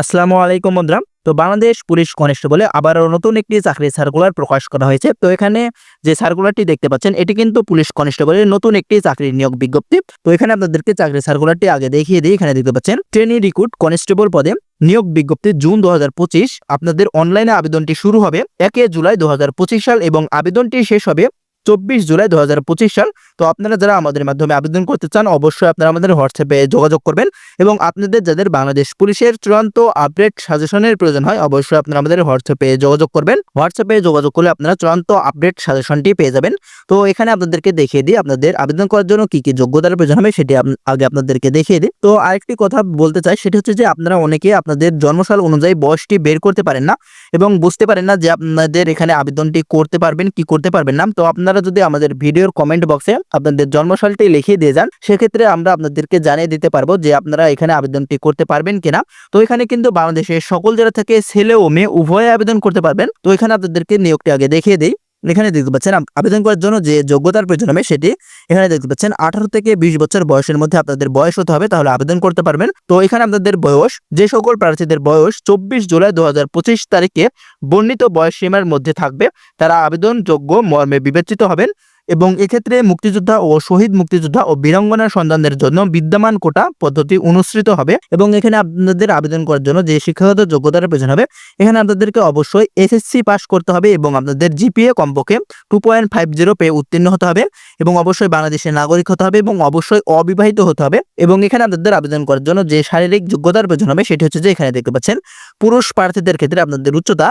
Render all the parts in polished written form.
আসসালামু আলাইকুম বন্ধুরা। তো বাংলাদেশ পুলিশ কনস্টেবলে আবারও নতুন একটি চাকরির সার্কুলার প্রকাশ করা হয়েছে। তো এখানে যে সার্কুলারটি দেখতে পাচ্ছেন এটি কিন্তু পুলিশ কনস্টেবলের নতুন একটি চাকরির নিয়োগ বিজ্ঞপ্তি। তো এখানে আপনাদেরকে চাকরির সার্কুলারটি আগে দেখিয়ে দিই। এখানে দেখতে পাচ্ছেন ট্রেনি রিক্রুট কনস্টেবল পদে নিয়োগ বিজ্ঞপ্তি জুন 2025। আপনাদের অনলাইনে আবেদনটি শুরু হবে 1 জুলাই 2025 সাল এবং আবেদনটি শেষ হবে 24 জুলাই 2025 সাল। তো আপনারা যারা আমাদের মাধ্যমে আবেদন করতে চান অবশ্যই আপনারা আমাদের হোয়াটসঅ্যাপে যোগাযোগ করবেন এবং আপনাদের যাদের বাংলাদেশ পুলিশের চূড়ান্ত আপডেট সাজেশনের প্রয়োজন হয় অবশ্যই আপনারা আমাদের হোয়াটসঅ্যাপে যোগাযোগ করবেন। হোয়াটসঅ্যাপে যোগাযোগ করলে আপনারা চূড়ান্ত আপডেট সাজেশনটি পেয়ে যাবেন। তো এখানে আপনাদেরকে দেখিয়ে দিই আপনাদের আবেদন করার জন্য কি কি যোগ্যতার প্রয়োজন হবে সেটি আগে আপনাদেরকে দেখিয়ে দিই। তো আরেকটি কথা বলতে চাই সেটি হচ্ছে যে আপনারা অনেকে আপনাদের জন্মসাল অনুযায়ী বয়সটি বের করতে পারেন না এবং বুঝতে পারেন না যে আপনাদের এখানে আবেদনটি করতে পারবেন কি করতে পারবেন না। তো আপনারা যদি আমাদের ভিডিওর কমেন্ট বক্সে আপনাদের জন্মসালটি লিখিয়ে দিয়ে যান সেক্ষেত্রে আমরা আপনাদেরকে জানিয়ে দিতে পারবো যে আপনারা এখানে আবেদনটি করতে পারবেন কিনা। তো এখানে কিন্তু বাংলাদেশের সকল জেলা থেকে ছেলে ও মেয়ে উভয়ে আবেদন করতে পারবেন। তো এখানে আপনাদেরকে নিয়োগটি আগে দেখিয়ে দিই। এখানে দেখতে পাচ্ছেন আবেদন করার জন্য যে যোগ্যতার প্রয়োজন হবে সেটি এখানে দেখতে পাচ্ছেন 18 থেকে 20 বছর বয়সের মধ্যে আপনাদের বয়স হতে হবে, তাহলে আবেদন করতে পারবেন। তো এখানে আপনাদের বয়স, যে সকল প্রার্থীদের বয়স 24 জুলাই 2025 তারিখে বর্ণিত বয়স সীমার মধ্যে থাকবে তারা আবেদন যোগ্য মর্মে বিবেচিত হবেন এবং এক্ষেত্রে মুক্তিযোদ্ধা ও শহীদ মুক্তিযোদ্ধা ও বীরাঙ্গনার সন্তানদের জন্য বিদ্যমান কোটা পদ্ধতি অনুসৃত হবে এবং এখানে আপনাদের আবেদন করার জন্য যে শিক্ষাগত যোগ্যতার প্রয়োজন হবে এখানে আপনাদেরকে অবশ্যই এসএসসি পাস করতে হবে এবং আপনাদের জিপিএ কমপক্ষে 2.50 পেয়ে উত্তীর্ণ হতে হবে এবং অবশ্যই বাংলাদেশের নাগরিক হতে হবে এবং অবশ্যই অবিবাহিত হতে হবে। এবং এখানে আপনাদের আবেদন করার জন্য যে শারীরিক যোগ্যতার প্রয়োজন হবে সেটি হচ্ছে যে এখানে দেখতে পাচ্ছেন পুরুষ প্রার্থীদের ক্ষেত্রে আপনাদের উচ্চতা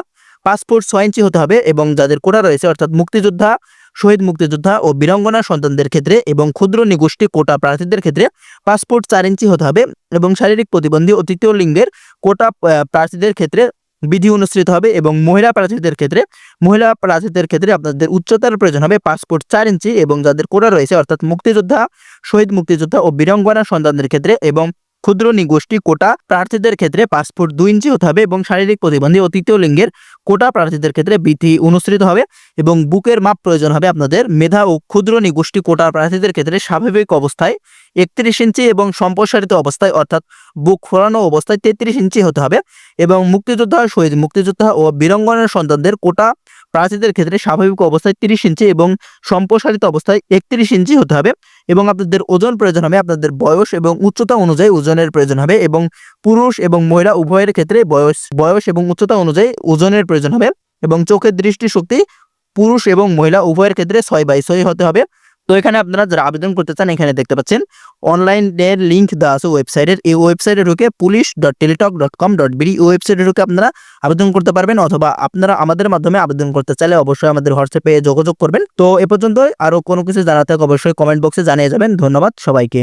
5 ফুট 6 ইঞ্চি হতে হবে এবং যাদের কোটা রয়েছে অর্থাৎ মুক্তিযোদ্ধা, শহীদ মুক্তিযোদ্ধা ও বীরাঙ্গনা সন্তানদের ক্ষেত্রে এবং ক্ষুদ্র নিগোষ্ঠী কোটা প্রার্থীদের ক্ষেত্রে 5 ফুট 4 ইঞ্চি হতে হবে এবং শারীরিক প্রতিবন্ধী ও তৃতীয় লিঙ্গের কোটা প্রার্থীদের ক্ষেত্রে বিধি অনুসৃত হবে এবং মহিলা প্রার্থীদের ক্ষেত্রে আপনাদের উচ্চতার প্রয়োজন হবে 5 ফুট 4 ইঞ্চি এবং যাদের কোটা রয়েছে অর্থাৎ মুক্তিযোদ্ধা, শহীদ মুক্তিযোদ্ধা ও বীরাঙ্গনা সন্তানদের ক্ষেত্রে এবং ক্ষুদ্র নিগোষ্ঠী কোটা প্রার্থীদের ক্ষেত্রে 5 ফুট 2 ইঞ্চি হতে হবে এবং শারীরিক প্রতিবন্ধী ও তৃতীয় লিঙ্গের কোটা প্রার্থীদের ক্ষেত্রে বিধি অনুসৃত হবে এবং বুকের মাপ প্রয়োজন হবে আপনাদের মেধা ও ক্ষুদ্র নিগোষ্ঠী কোটা প্রার্থীদের ক্ষেত্রে স্বাভাবিক অবস্থায় 31 ইঞ্চি এবং সম্প্রসারিত অবস্থায় অর্থাৎ বুক ফোলানো অবস্থায় 33 ইঞ্চি হতে হবে এবং মুক্তিযোদ্ধা, শহীদ মুক্তিযোদ্ধা ও বীরাঙ্গনার সন্তানদের কোটা প্রার্থীদের ক্ষেত্রে স্বাভাবিক অবস্থায় 30 ইঞ্চি এবং সম্প্রসারিত অবস্থায় 31 ইঞ্চি হতে হবে এবং আপনাদের ওজন প্রয়োজন হবে আপনাদের বয়স এবং উচ্চতা অনুযায়ী ওজনের প্রয়োজন হবে এবং পুরুষ এবং মহিলা উভয়ের ক্ষেত্রে বয়স এবং উচ্চতা অনুযায়ী ওজনের প্রয়োজন হবে এবং চোখের দৃষ্টিশক্তি পুরুষ এবং মহিলা উভয়ের ক্ষেত্রে 6/6 হতে হবে। তো এখানে আপনারা যারা আবেদন করতে চান এখানে দেখতে পাচ্ছেন অনলাইনের লিঙ্ক দেওয়া আছে ওয়েবসাইটের, এই ওয়েবসাইটে ঢুকে police.teletalk.com.bd ওয়েবসাইটে ঢুকে আপনারা আবেদন করতে পারবেন অথবা আপনারা আমাদের মাধ্যমে আবেদন করতে চাইলে অবশ্যই আমাদের হোয়াটসঅ্যাপে যোগাযোগ করবেন। তো এ পর্যন্ত আরো কোনো কিছু জানাতে অবশ্যই কমেন্ট বক্সে জানিয়ে যাবেন। ধন্যবাদ সবাইকে।